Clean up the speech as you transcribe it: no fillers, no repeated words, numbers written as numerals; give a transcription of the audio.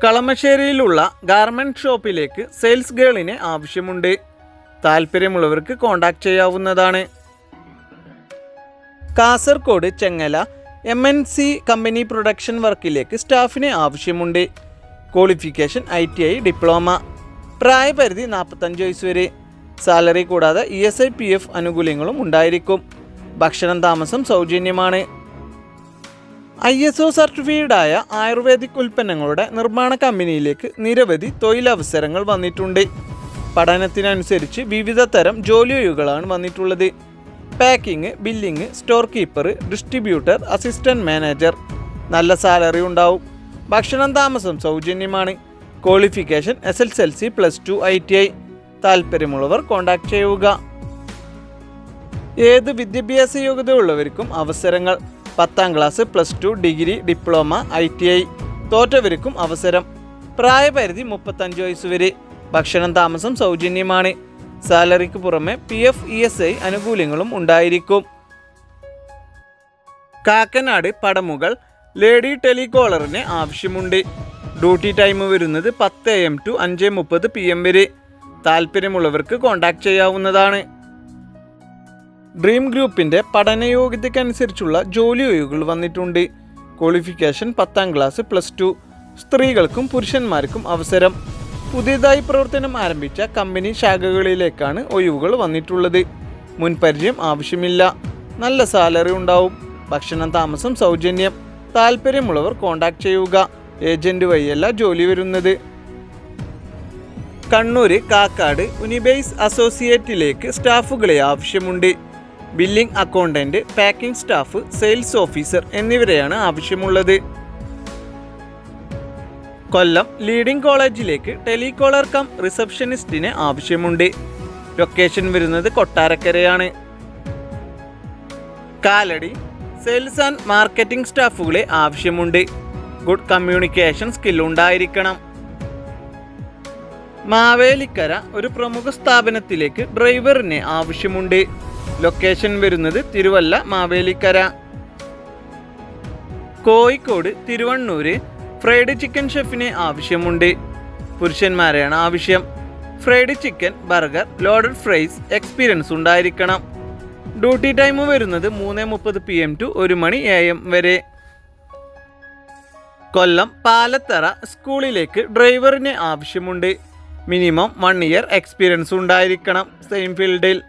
കളമശ്ശേരിയിലുള്ള garment ഷോപ്പിലേക്ക് sales ഗേളിനെ ആവശ്യമുണ്ട്. താല്പര്യമുള്ളവർക്ക് കോൺടാക്റ്റ് ചെയ്യാവുന്നതാണ്. കാസർഗോഡ് ചെങ്ങല MNC കമ്പനി പ്രൊഡക്ഷൻ വർക്കിലേക്ക് സ്റ്റാഫിനെ ആവശ്യമുണ്ട്. Qualification ITI diploma. പ്രായപരിധി 45 വയസ്സ് വരെ. സാലറി കൂടാതെ ESI PF ആനുകൂല്യങ്ങളും ഉണ്ടായിരിക്കും. ഭക്ഷണം താമസം സൗജന്യമാണ്. ISO സർട്ടിഫൈഡായ ആയുർവേദിക് ഉൽപ്പന്നങ്ങളുടെ നിർമ്മാണ കമ്പനിയിലേക്ക് നിരവധി തൊഴിലവസരങ്ങൾ വന്നിട്ടുണ്ട്. പഠനത്തിനനുസരിച്ച് വിവിധ തരം ജോലിയൊഴിവുകളാണ് വന്നിട്ടുള്ളത്. Packing, billing, store keeper, distributor, assistant manager. നല്ല സാലറി ഉണ്ടാവും. ഭക്ഷണം താമസം സൗജന്യമാണ്. Qualification SSLC +2 ITI. താല്പര്യമുള്ളവർ കോൺടാക്റ്റ് ചെയ്യുക. ഏത് വിദ്യാഭ്യാസ യോഗ്യതയുള്ളവർക്കും അവസരങ്ങൾ. 10ാം ക്ലാസ്, +2, ഡിഗ്രി, ഡിപ്ലോമ, ITI തോറ്റവർക്കും അവസരം. പ്രായപരിധി 35 വയസ്സ് വരെ. ഭക്ഷണം താമസം സൗജന്യമാണ്. സാലറിക്ക് പുറമെ PF ESI ആനുകൂല്യങ്ങളും ഉണ്ടായിരിക്കും. കാക്കനാട് പടമുകൾ ലേഡി ടെലികോളറിന് ആവശ്യമുണ്ട്. ഡ്യൂട്ടി ടൈം വരുന്നത് 10 AM to 5:30 PM വരെ. താല്പര്യമുള്ളവർക്ക് കോൺടാക്റ്റ് ചെയ്യാവുന്നതാണ്. ഡ്രീം ഗ്രൂപ്പിൻ്റെ പഠനയോഗ്യതയ്ക്കനുസരിച്ചുള്ള ജോലി ഒഴിവുകൾ വന്നിട്ടുണ്ട്. Qualification 10ാം class, +2. സ്ത്രീകൾക്കും പുരുഷന്മാർക്കും അവസരം. പുതിയതായി പ്രവർത്തനം ആരംഭിച്ച കമ്പനി ശാഖകളിലേക്കാണ് ഒഴിവുകൾ വന്നിട്ടുള്ളത്. മുൻപരിചയം ആവശ്യമില്ല. നല്ല സാലറി ഉണ്ടാവും. ഭക്ഷണം താമസം സൗജന്യം. താല്പര്യമുള്ളവർ കോൺടാക്റ്റ് ചെയ്യുക. ഏജൻറ്റ് വഴിയല്ല ജോലി വരുന്നത്. കണ്ണൂർ കാക്കാട് ഉനിബേസ് അസോസിയേറ്റിലേക്ക് സ്റ്റാഫുകളെ ആവശ്യമുണ്ട്. Billing accountant, packing staff, sales officer എന്നിവരെയാണ് ആവശ്യമുള്ളത്. കൊല്ലം ലീഡിംഗ് കോളേജിലേക്ക് ടെലികോളർ കം റിസപ്ഷനിസ്റ്റിന് ആവശ്യമുണ്ട്. ലൊക്കേഷൻ വരുന്നത് കൊട്ടാരക്കരയാണ്. കാലടി സെയിൽസ് ആൻഡ് മാർക്കറ്റിംഗ് സ്റ്റാഫുകളെ ആവശ്യമുണ്ട്. ഗുഡ് കമ്മ്യൂണിക്കേഷൻ സ്കിൽ ഉണ്ടായിരിക്കണം. മാവേലിക്കര ഒരു പ്രമുഖ സ്ഥാപനത്തിലേക്ക് ഡ്രൈവറിനെ ആവശ്യമുണ്ട്. ലൊക്കേഷൻ വരുന്നത് തിരുവല്ല, മാവേലിക്കര. കോഴിക്കോട് തിരുവണ്ണൂര് ഫ്രൈഡ് ചിക്കൻ ഷെഫിനെ ആവശ്യമുണ്ട്. പുരുഷന്മാരെയാണ് ആവശ്യം. Fried chicken, burger, loaded fries experience ഉണ്ടായിരിക്കണം. ഡ്യൂട്ടി ടൈം വരുന്നത് 3:30 PM to 1 മണി AM വരെ. കൊല്ലം പാലത്തറ സ്കൂളിലേക്ക് ഡ്രൈവറിനെ ആവശ്യമുണ്ട്. മിനിമം 1 year എക്സ്പീരിയൻസ് ഉണ്ടായിരിക്കണം സെയിം ഫീൽഡിൽ.